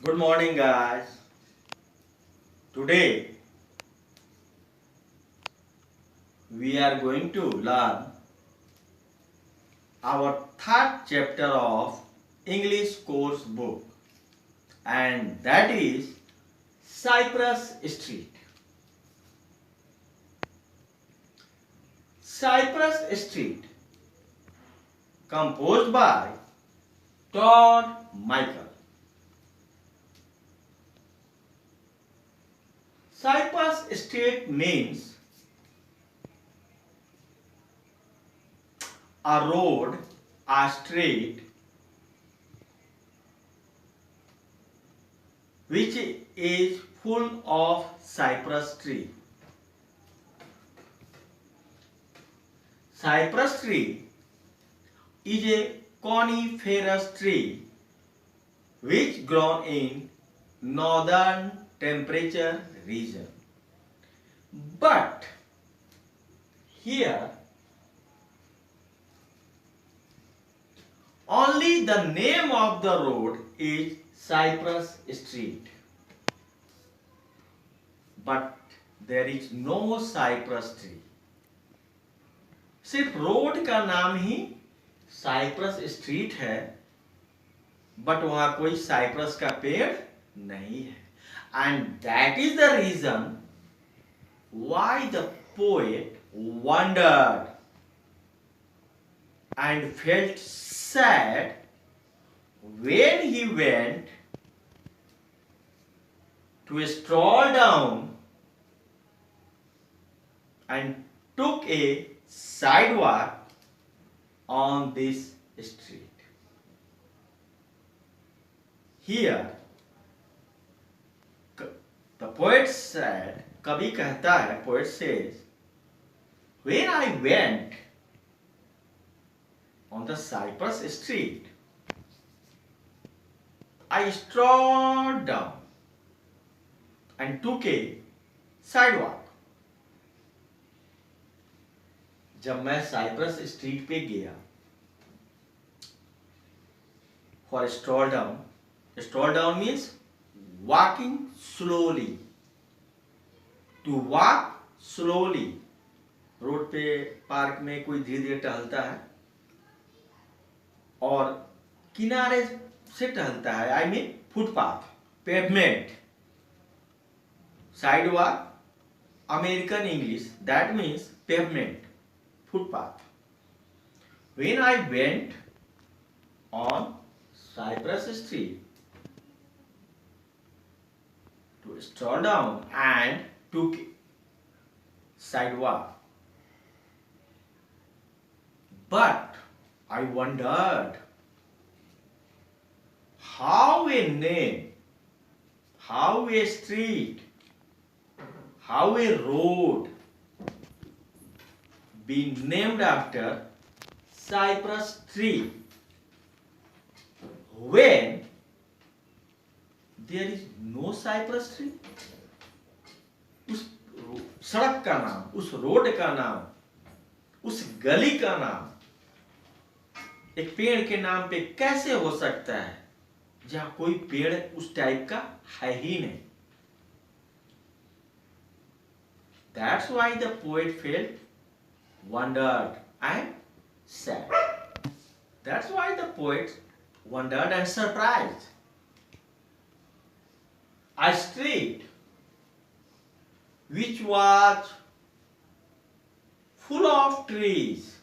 Good morning, guys. Today we are going to learn our third chapter of English course book, and that is Cypress Street. Cypress Street, composed by Todd Michael. Cypress Street means a road, a street which is full of cypress tree. Cypress tree is a coniferous tree which grown in northern temperature region. But here only the name of the road is Cypress Street. But there is no cypress tree. सिर्फ road का नाम ही cypress street है, but वहां कोई cypress का पेड़ नहीं है. And that is the reason why the poet wondered and felt sad when he went to stroll down and took a sidewalk on this street. Here, the poet said, कवि कहता है, poet says, when I went on the Cypress Street, I strolled down and took a sidewalk. जब मैं Cyprus street पे गया for stroll down means walking slowly, to walk slowly. Road पे park में कोई धीरे धीरे टहलता है और किनारे से टहलता है, I mean footpath, pavement. Side walk, American English, that means pavement, footpath. When I went on Cypress Street to stroll down and took sidewalk, but I wondered how a name, how a street, how a road been named after cypress tree when there is no cypress tree. उस सड़क का नाम, उस road का नाम, उस गली का नाम एक पेड़ के नाम पे कैसे हो सकता है जहां कोई पेड़ उस टाइप का है ही नहीं. That's why the poet felt wondered and sad. That's why the poet wondered and surprised. A street which was full of trees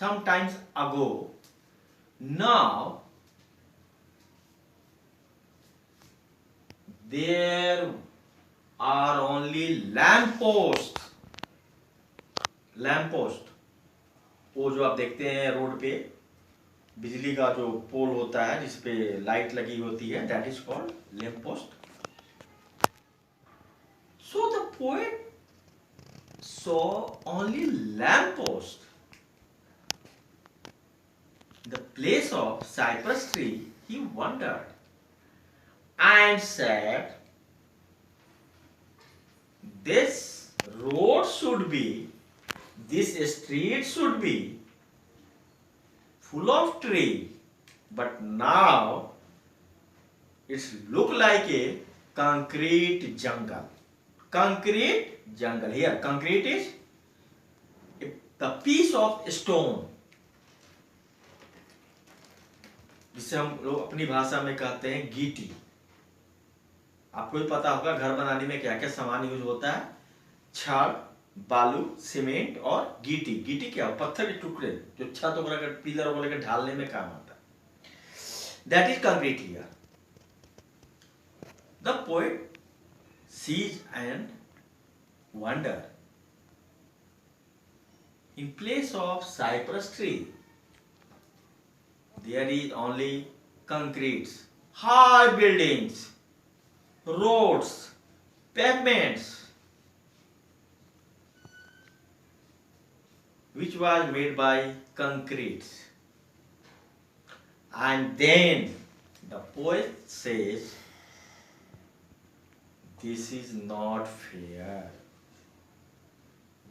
sometimes ago, now there are only lampposts. वो जो आप देखते हैं रोड पे बिजली का जो पोल होता है जिसपे लाइट लगी होती है, that is called lamp post. So the poet saw only lamp post. The place of cypress tree ही wondered and said, this road should be, this street should be full of tree but now it's look like a concrete jungle. Concrete jungle. Here, concrete is the piece of stone, जिसे हम लोग अपनी भाषा में कहते हैं गीटी। आपको भी पता होगा घर बनाने में क्या क्या सामान यूज होता है, छड़, बालू, सीमेंट और गीटी। गीटी क्या, पत्थर के टुकड़े जो छत वगैरह, पिलर वगैरह के ढालने में काम आता है। That is concrete here. The poet sees and wonder. In place of cypress tree, there is only concretes, high buildings, roads, pavements, which was made by concretes. And then the poet says, this is not fair.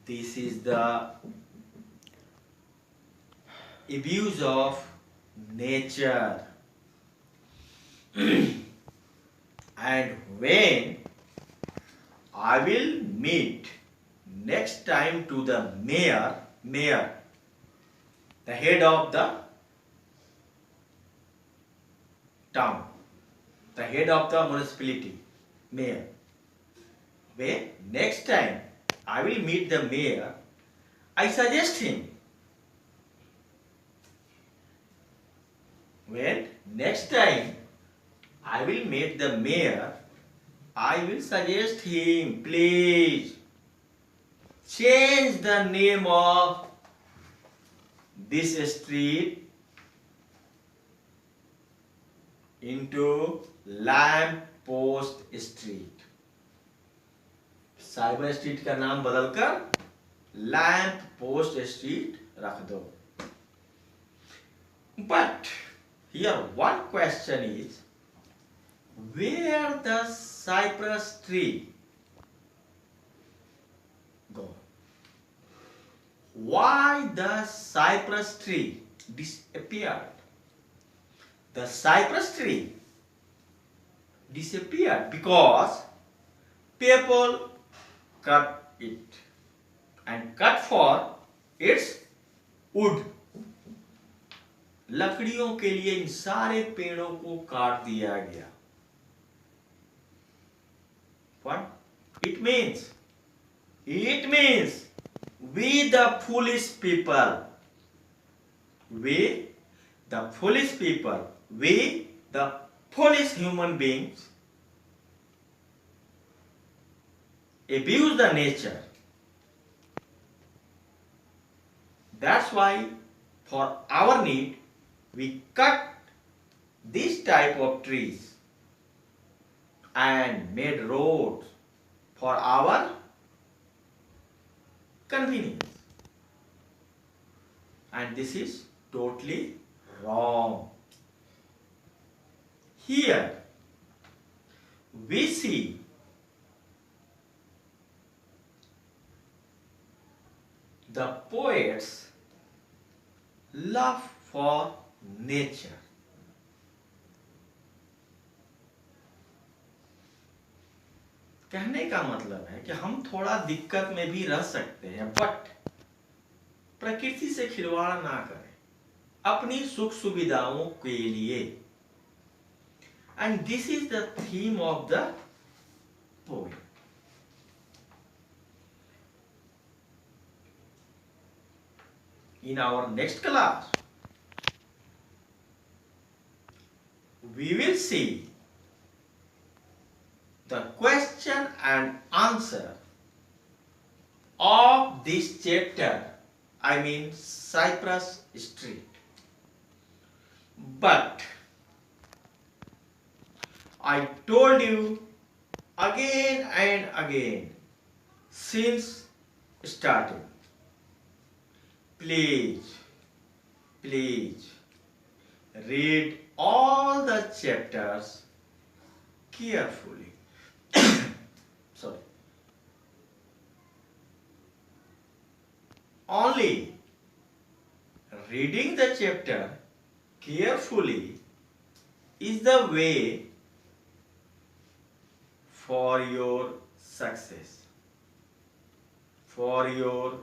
This is the abuse of nature. And when I will meet next time to the mayor, the head of the town, the head of the municipality, mayor. When next time I will meet the mayor, I suggest him. When next time I will meet the mayor, I will suggest him, please change the name of this street into Lamp Post Street. Cyber street का नाम बदलकर lamp post street रख दो। But here one question is, where the cypress tree go? Why the cypress tree disappeared? The cypress tree disappeared because people cut it and cut for its wood. लकड़ियों के लिए इन सारे पेड़ों को काट दिया गया। What it means? It means we the foolish people, we the foolish people, we the foolish human beings abuse the nature. That's why for our need we cut this type of trees and made roads for our convenience. And this is totally wrong. Here we see the poet's love for nature. कहने का मतलब है कि हम थोड़ा दिक्कत में भी रह सकते हैं, बट प्रकृति से खिलवाड़ ना करें अपनी सुख सुविधाओं के लिए। And this is the theme of the poem. In our next class, we will see the question and answer of this chapter, I mean Cypress Street. But I told you again and again since starting, please read all the chapters carefully. Sorry. Only reading the chapter carefully is the way for your success, for your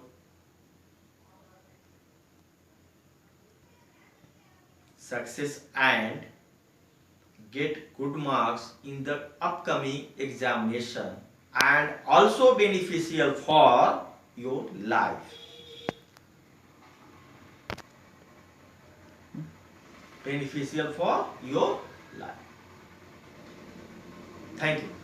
success and get good marks in the upcoming examination, and also beneficial for your life. Beneficial for your life. Thank you.